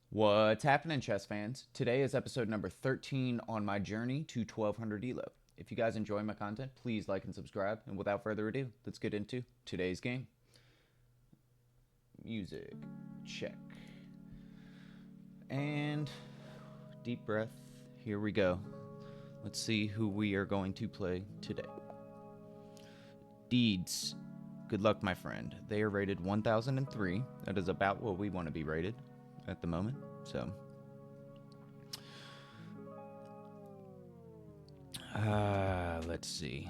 What's happening, chess fans? Today is episode number 13 on my journey to 1200 ELO. If you guys enjoy my content, please like and subscribe. And without further ado, let's get into today's game. Music, check. And deep breath, here we go. Let's see who we are going to play today. Deeds. Good luck, my friend. They are rated 1003. That is about what we want to be rated at the moment. So, let's see.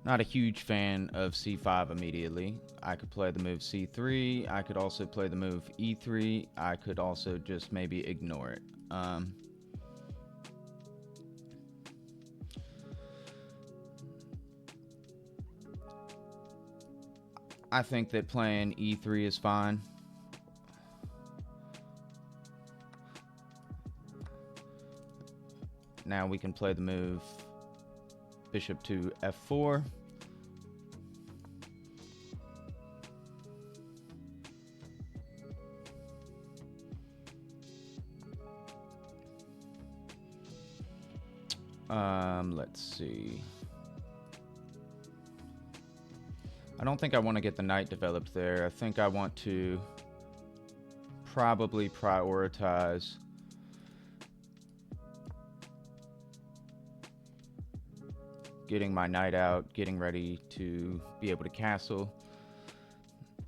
Not a huge fan of c5 immediately. I could play the move c3. I could also play the move e3. I could also just maybe ignore it. I think that playing e3 is fine. Now we can play the move bishop to f4. Let's see. I don't think I want to get the knight developed there. I think I want to probably prioritize getting my knight out, getting ready to be able to castle.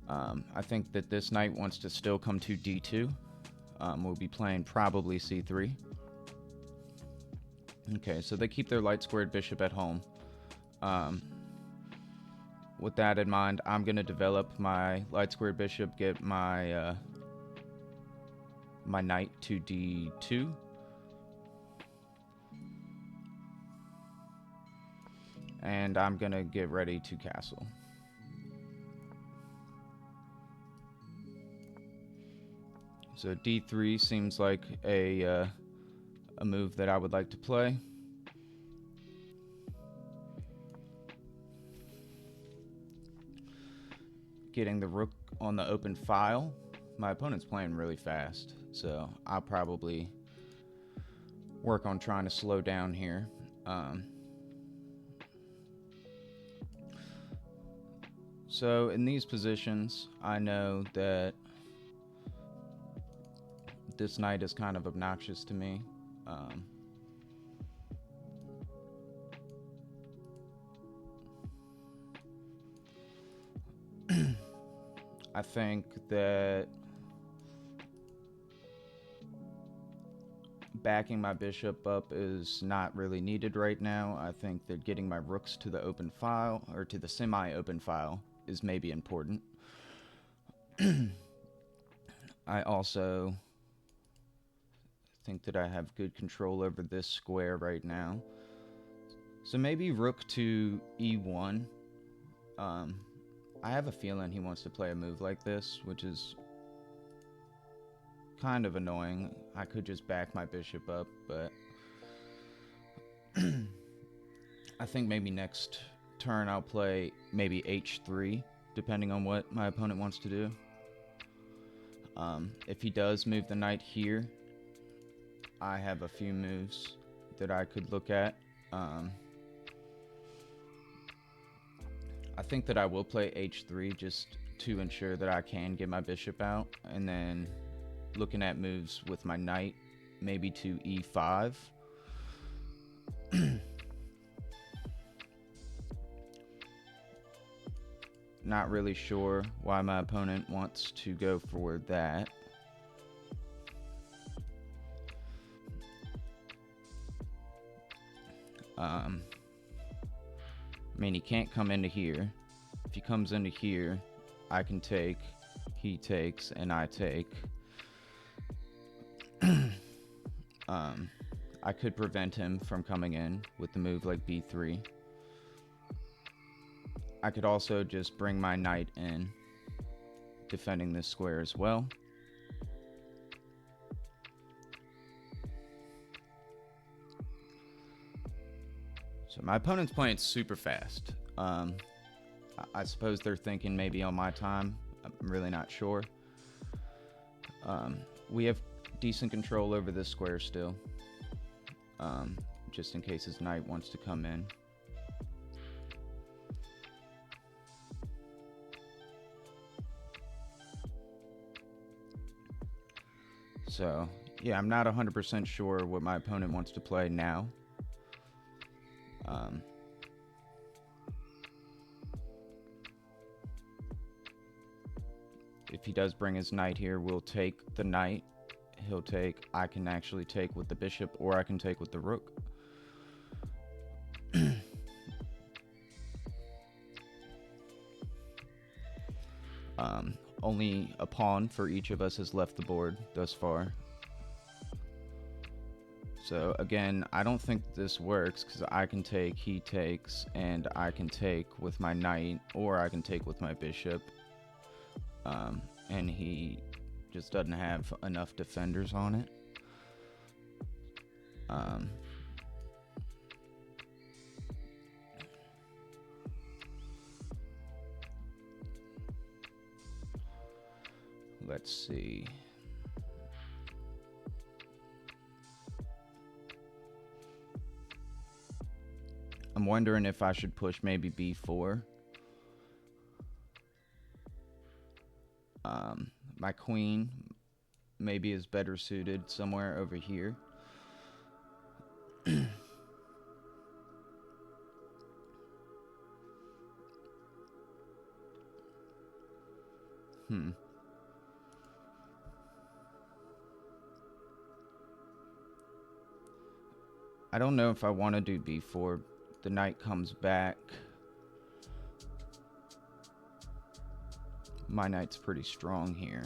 I think that this knight wants to still come to d2. We'll be playing probably c3. Okay, so they keep their light squared bishop at home. With that in mind, I'm going to develop my light squared bishop, get my my knight to d2. And I'm going to get ready to castle. So d3 seems like a move that I would like to play. Getting the rook on the open file. My opponent's playing really fast, so I'll probably work on trying to slow down here. So in these positions, I know that this knight is kind of obnoxious to me. I think that backing my bishop up is not really needed right now. I think that getting my rooks to the open file, or to the semi-open file, is maybe important. I also think that I have good control over this square right now. So maybe rook to e1. I have a feeling he wants to play a move like this, which is kind of annoying. I could just back my bishop up, but I think maybe next turn I'll play maybe h3, depending on what my opponent wants to do. If he does move the knight here, I have a few moves that I could look at. I think that I will play h3 just to ensure that I can get my bishop out, and then looking at moves with my knight, maybe to e5. Not really sure why my opponent wants to go for that. I mean, he can't come into here. If he comes into here, I can take, he takes, and I take. I could prevent him from coming in with the move like b3. I could also just bring my knight in, defending this square as well. So my opponent's playing super fast. I suppose they're thinking maybe on my time. I'm really not sure. We have decent control over this square still, just in case his knight wants to come in. So, yeah, I'm not 100% sure what my opponent wants to play now. If he does bring his knight here, we'll take the knight. He'll take, I can actually take with the bishop, or I can take with the rook. Only a pawn for each of us has left the board thus far. So again, I don't think this works because I can take, he takes, and I can take with my knight, or I can take with my bishop. And he just doesn't have enough defenders on it. Let's see. I'm wondering if I should push maybe b4. My queen maybe is better suited somewhere over here. I don't know if I want to do b4. The knight comes back. My knight's pretty strong here.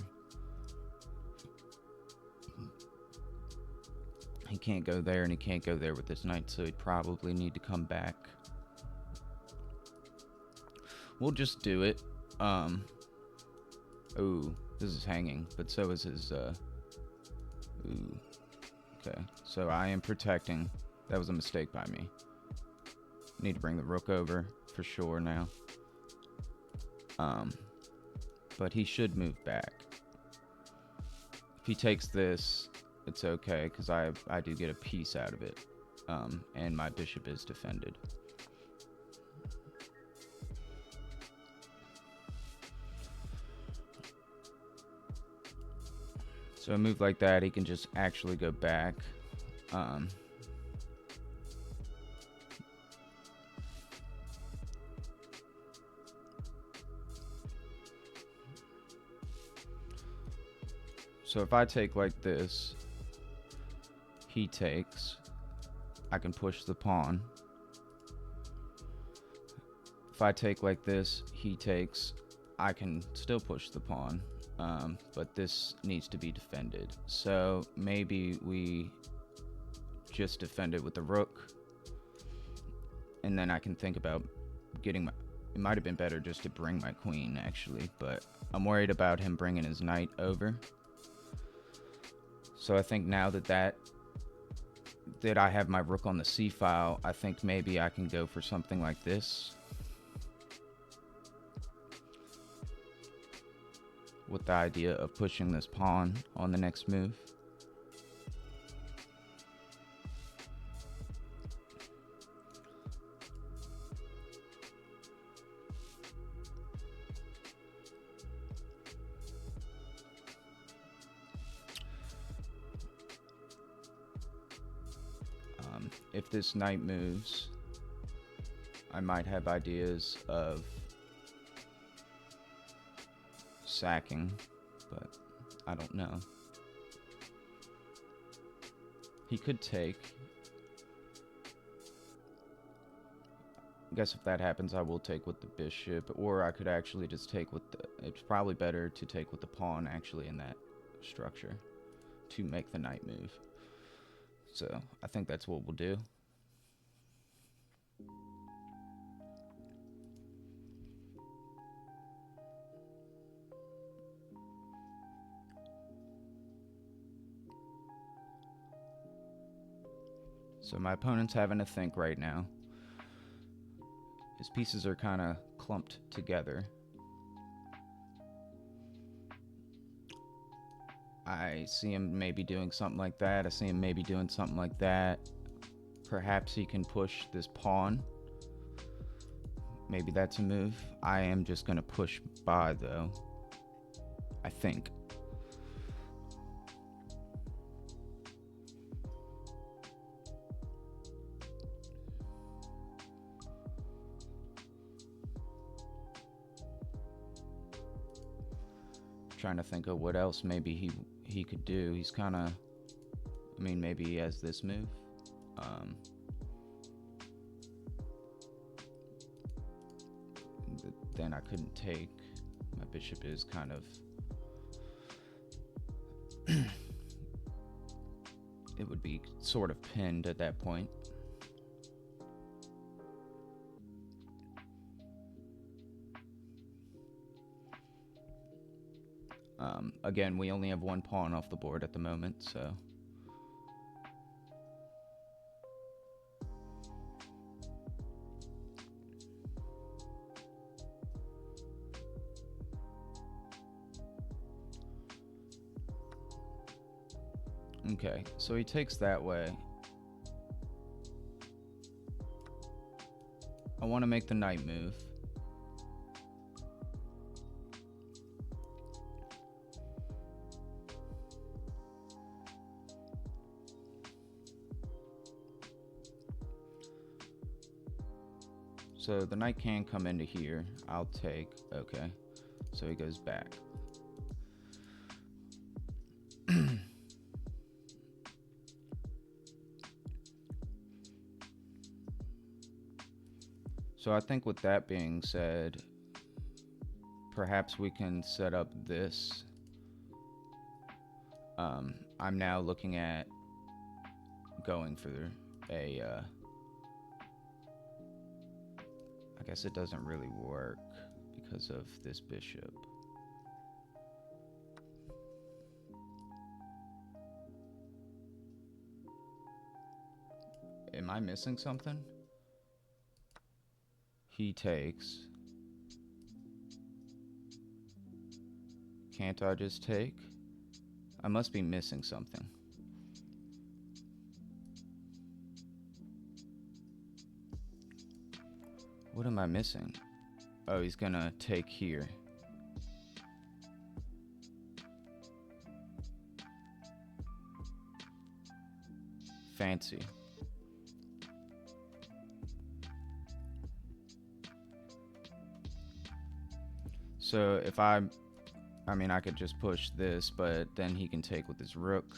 He can't go there, and he can't go there with this knight, so he'd probably need to come back. We'll just do it. Ooh, this is hanging, but so is his, ooh. Okay, so I am protecting. That was a mistake by me. Need to bring the rook over for sure now. But he should move back. If he takes this, it's okay, because I do get a piece out of it. And my bishop is defended. So a move like that, he can just actually go back. So if I take like this, he takes, I can push the pawn. If I take like this, he takes, I can still push the pawn. But this needs to be defended. So maybe we just defend it with the rook. And then I can think about getting my, it might have been better just to bring my queen actually, but I'm worried about him bringing his knight over. So I think now that I have my rook on the c file, I think maybe I can go for something like this. With the idea of pushing this pawn on the next move. If this knight moves, I might have ideas of sacking, but I don't know. He could take. I guess if that happens, I will take with the bishop, or I could actually just take with the, it's probably better to take with the pawn actually in that structure to make the knight move. So I think that's what we'll do. So my opponent's having to think right now. His pieces are kind of clumped together. I see him maybe doing something like that. I see him maybe doing something like that. Perhaps he can push this pawn. Maybe that's a move. I am just going to push by, though. I think. Trying to think of what else maybe he could do. He's kind of, I mean, maybe he has this move. Then I couldn't take. My bishop is kind of it would be sort of pinned at that point. Again, we only have one pawn off the board at the moment, so okay, so he takes that way. I want to make the knight move. So the knight can come into here. I'll take. Okay, so he goes back. So I think with that being said, perhaps we can set up this. I'm now looking at going for a I guess it doesn't really work because of this bishop. Am I missing something? He takes. Can't I just take? I must be missing something. What am I missing? Oh, he's gonna take here. Fancy. So if I mean, I could just push this, but then he can take with his rook.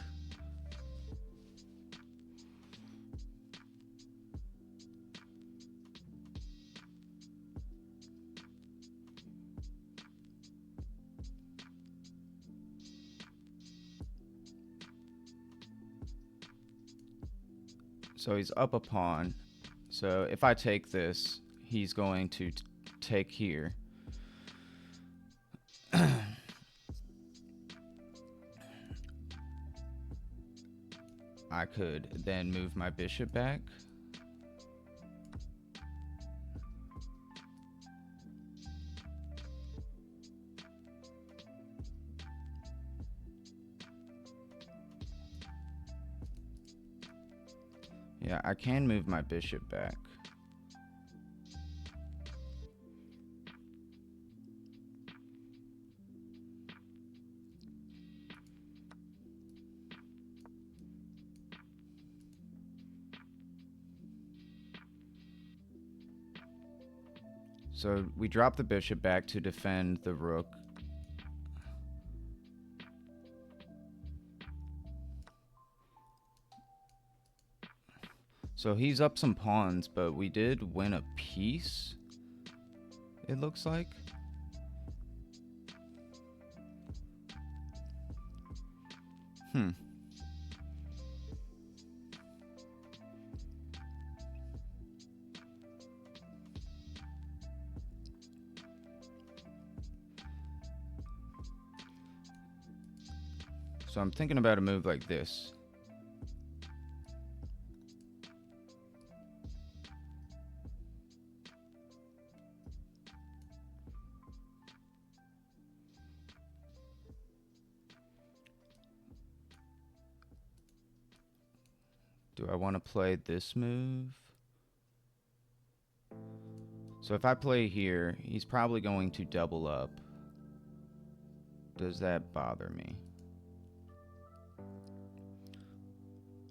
So he's up a pawn. So if I take this, he's going to take here. I could then move my bishop back. Yeah, I can move my bishop back. So we drop the bishop back to defend the rook. So he's up some pawns, but we did win a piece, it looks like. So I'm thinking about a move like this. Do I want to play this move? So if I play here, he's probably going to double up. Does that bother me?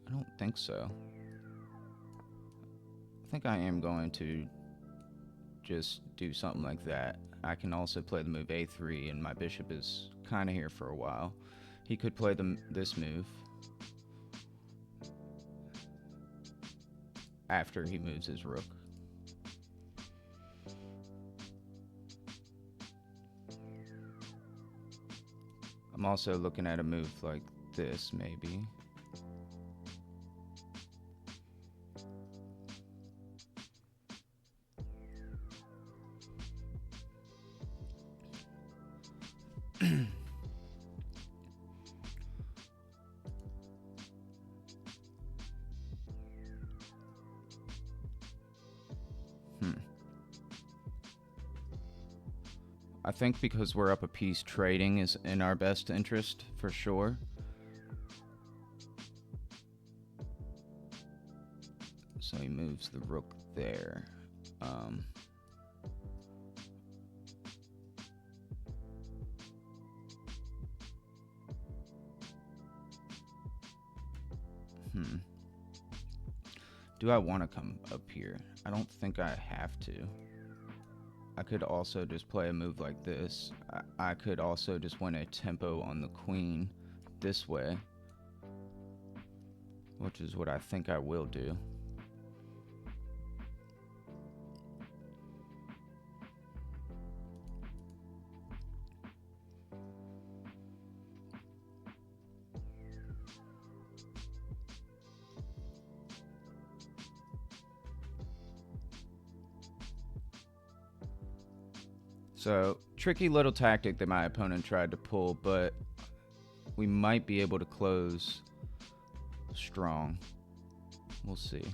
I don't think so. I think I am going to just do something like that. I can also play the move a3, and my bishop is kind of here for a while. He could play this move after he moves his rook. I'm also looking at a move like this, maybe. I think because we're up a piece, trading is in our best interest, for sure. So he moves the rook there. Do I want to come up here? I don't think I have to. I could also just play a move like this. I could also just win a tempo on the queen this way, which is what I think I will do. So, tricky little tactic that my opponent tried to pull, but we might be able to close strong. We'll see.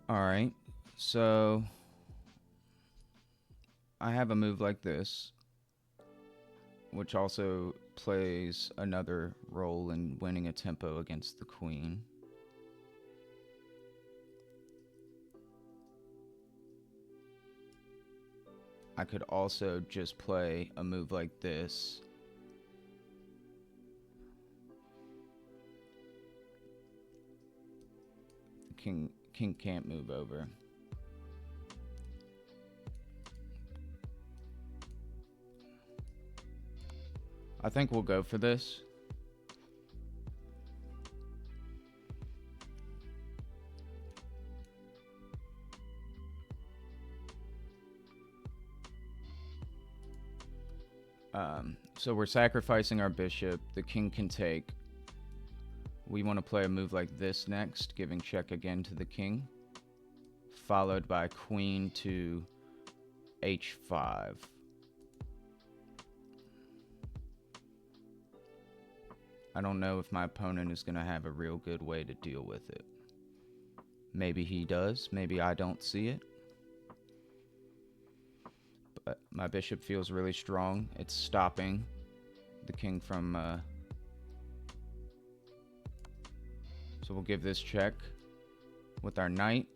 All right, so I have a move like this, which also plays another role in winning a tempo against the queen. I could also just play a move like this. The king can't move over. I think we'll go for this. So we're sacrificing our bishop. The king can take. We want to play a move like this next, giving check again to the king, followed by queen to h5. I don't know if my opponent is going to have a real good way to deal with it. Maybe he does. Maybe I don't see it. But my bishop feels really strong. It's stopping the king from... So we'll give this check with our knight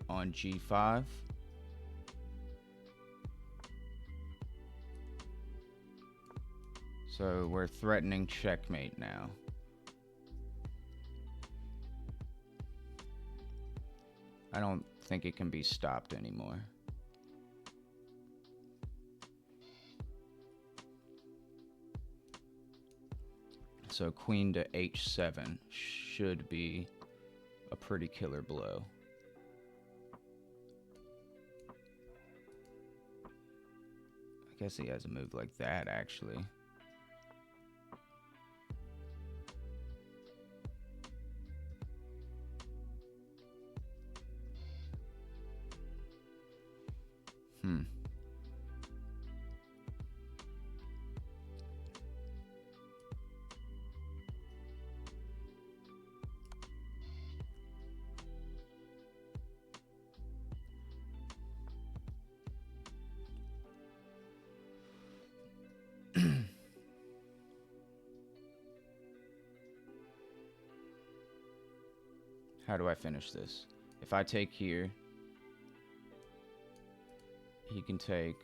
on g5. So we're threatening checkmate now. I don't think it can be stopped anymore. So queen to h7 should be a pretty killer blow. I guess he has a move like that, actually. How do I finish this? If I take here, he can take...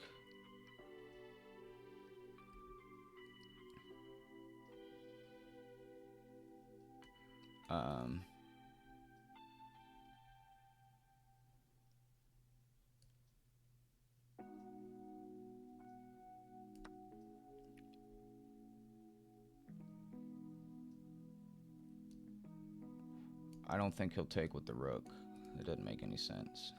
I don't think he'll take with the rook. It doesn't make any sense.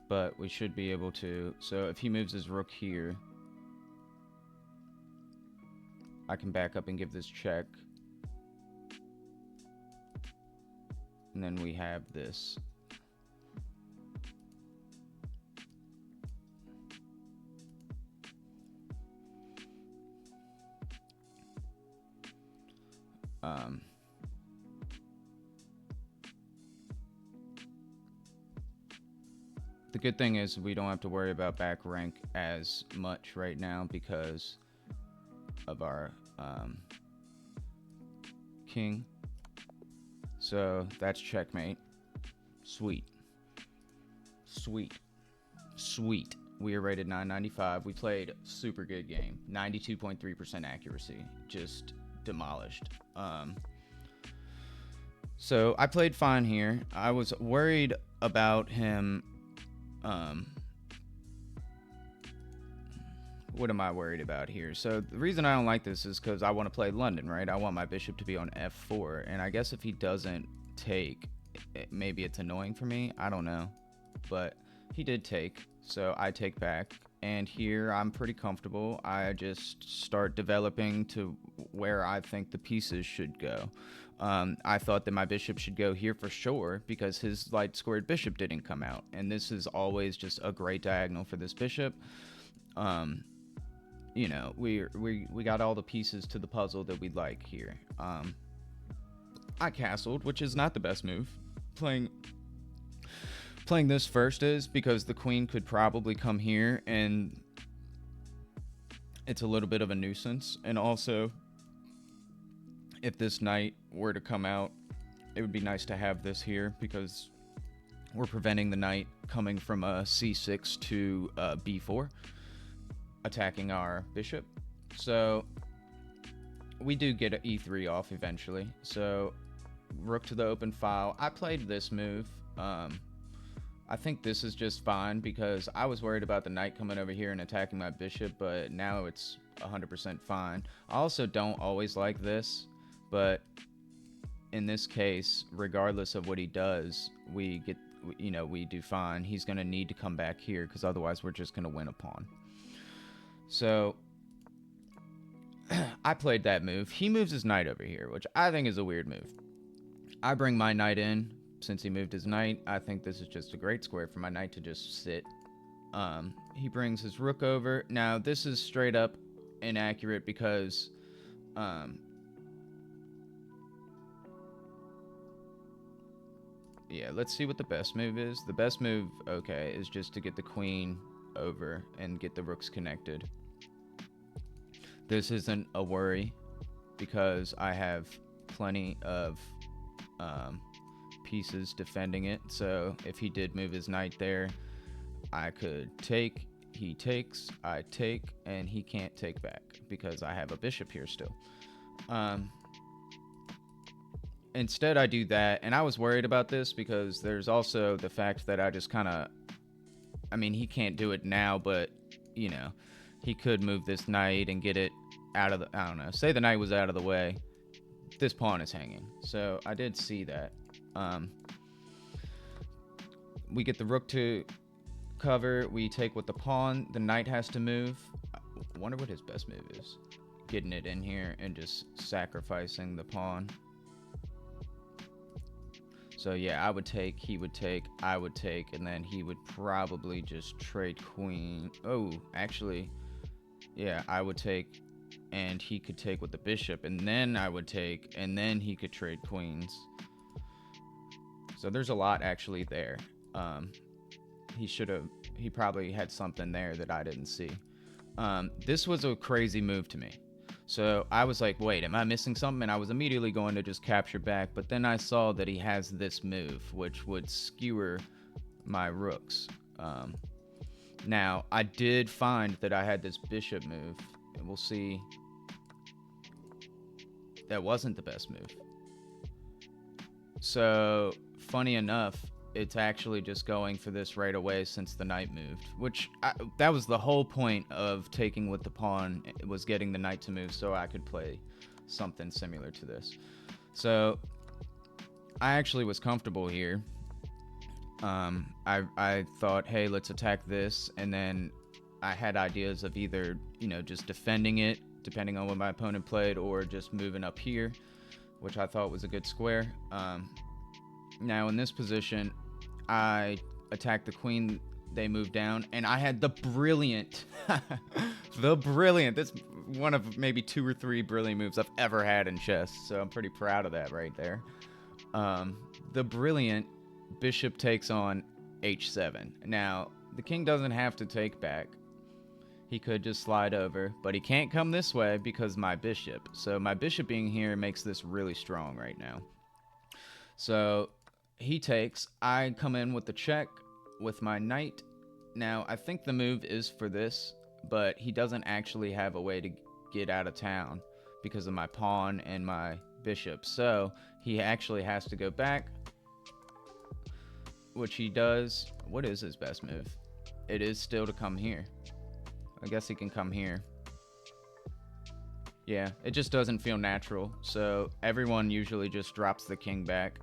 But we should be able to... So if he moves his rook here, I can back up and give this check. And then we have this. The good thing is we don't have to worry about back rank as much right now because of our king. So that's checkmate. Sweet. Sweet. Sweet. We are rated 995. We played super good game. 92.3% accuracy. Just demolished. So I played fine here. I was worried about him. What am I worried about here? So the reason I don't like this is because I want to play London, right? I want my bishop to be on f4, and I guess if he doesn't take, maybe it's annoying for me. I don't know, but he did take, so I take back, and here I'm pretty comfortable. I just start developing to where I think the pieces should go. I thought that my bishop should go here for sure because his light squared bishop didn't come out, and this is always just a great diagonal for this bishop. You know, we got all the pieces to the puzzle that we'd like here. I castled, which is not the best move. Playing this first is because the queen could probably come here, and it's a little bit of a nuisance. And also, if this knight were to come out, it would be nice to have this here because we're preventing the knight coming from a c6 to b4. Attacking our bishop. So we do get an e3 off eventually. So rook to the open file. I played this move. I think this is just fine because I was worried about the knight coming over here and attacking my bishop, but now it's 100% fine. I also don't always like this, but in this case, regardless of what he does, we do fine. He's going to need to come back here because otherwise we're just going to win a pawn. So I played that move. He moves his knight over here, which I think is a weird move. I bring my knight in. Since he moved his knight, I think this is just a great square for my knight to just sit. He brings his rook over. Now, this is straight up inaccurate because yeah, let's see what the best move is. The best move, okay, is just to get the queen over and get the rooks connected. This isn't a worry because I have plenty of pieces defending it. So if he did move his knight there, I could take, he takes, I take, and he can't take back because I have a bishop here still. Instead, I do that, and I was worried about this because there's also the fact that I just kind of, I mean, he can't do it now, but, you know, he could move this knight and get it out of the, I don't know, say the knight was out of the way. This pawn is hanging. So I did see that. We get the rook to cover. We take with the pawn. The knight has to move. I wonder what his best move is. Getting it in here and just sacrificing the pawn. So yeah, I would take, he would take, I would take, and then he would probably just trade queen. Oh, actually, yeah, I would take, and he could take with the bishop, and then I would take, and then he could trade queens. So there's a lot actually there. He should have, he probably had something there that I didn't see. This was a crazy move to me. So I was like, wait, am I missing something? And I was immediately going to just capture back, but then I saw that he has this move, which would skewer my rooks. Now, I did find that I had this bishop move, and we'll see. That wasn't the best move. So, funny enough, it's actually just going for this right away since the knight moved, which that was the whole point of taking with the pawn, was getting the knight to move so I could play something similar to this. So, I actually was comfortable here. I thought, hey, let's attack this, and then I had ideas of either, just defending it, depending on what my opponent played, or just moving up here, which I thought was a good square. Now, in this position, I attacked the queen, they moved down, and I had the brilliant, that's one of maybe 2 or 3 brilliant moves I've ever had in chess, so I'm pretty proud of that right there. The brilliant bishop takes on h7. Now, the king doesn't have to take back. He could just slide over, but he can't come this way because my bishop. So my bishop being here makes this really strong right now. So he takes. I come in with the check with my knight. Now, I think the move is for this, but he doesn't actually have a way to get out of town because of my pawn and my bishop. So he actually has to go back, which he does. What is his best move? It is still to come here. I guess he can come here. Yeah, it just doesn't feel natural. So everyone usually just drops the king back.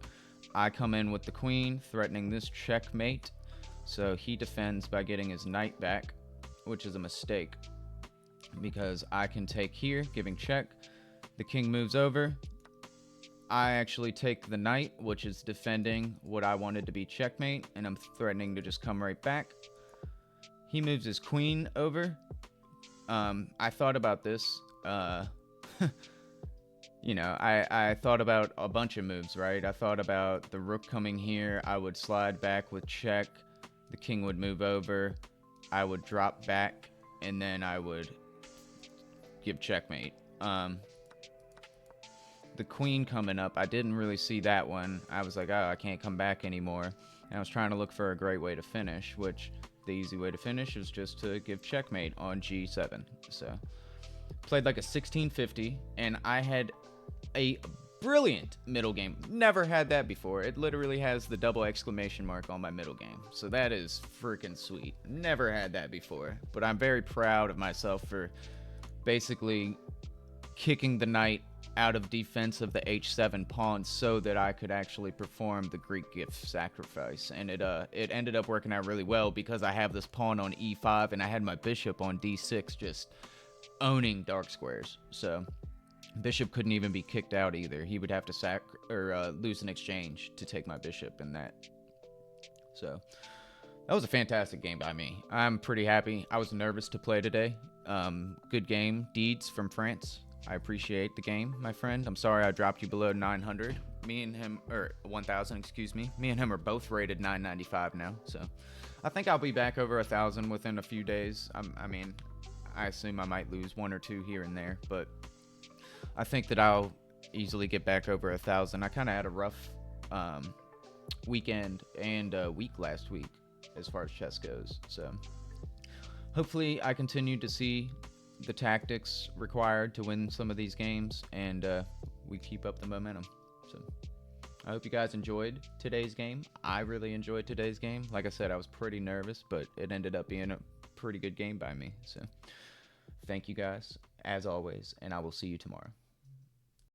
I come in with the queen, threatening this checkmate. So he defends by getting his knight back, which is a mistake because I can take here, giving check. The king moves over. I actually take the knight, which is defending what I wanted to be checkmate, and I'm threatening to just come right back. He moves his queen over. I thought about this. I thought about a bunch of moves, right? I thought about the rook coming here. I would slide back with check. The king would move over. I would drop back, and then I would give checkmate. The queen coming up, I didn't really see that one. I was like, oh, I can't come back anymore. And I was trying to look for a great way to finish, which the easy way to finish is just to give checkmate on g7. So played like a 1650, and I had a brilliant middle game. Never had that before. It literally has the double exclamation mark on my middle game. So that is freaking sweet. Never had that before. But I'm very proud of myself for basically kicking the knight out of defense of the h7 pawn so that I could actually perform the Greek gift sacrifice. And it ended up working out really well because I have this pawn on e5 and I had my bishop on d6 just owning dark squares. So bishop couldn't even be kicked out either. He would have to lose an exchange to take my bishop in that. So that was a fantastic game by me. I'm pretty happy. I was nervous to play today. Good game. Deeds from France. I appreciate the game, my friend. I'm sorry I dropped you below 900. Me and him, or 1,000, excuse me. Me and him are both rated 995 now. So I think I'll be back over 1,000 within a few days. I assume I might lose 1 or 2 here and there, but I think that I'll easily get back over 1,000. I kind of had a rough weekend and week last week as far as chess goes. So hopefully I continue to see the tactics required to win some of these games, and we keep up the momentum. So I hope you guys enjoyed today's game. I really enjoyed today's game. Like I said, I was pretty nervous, but it ended up being a pretty good game by me. So thank you guys, as always, and I will see you tomorrow.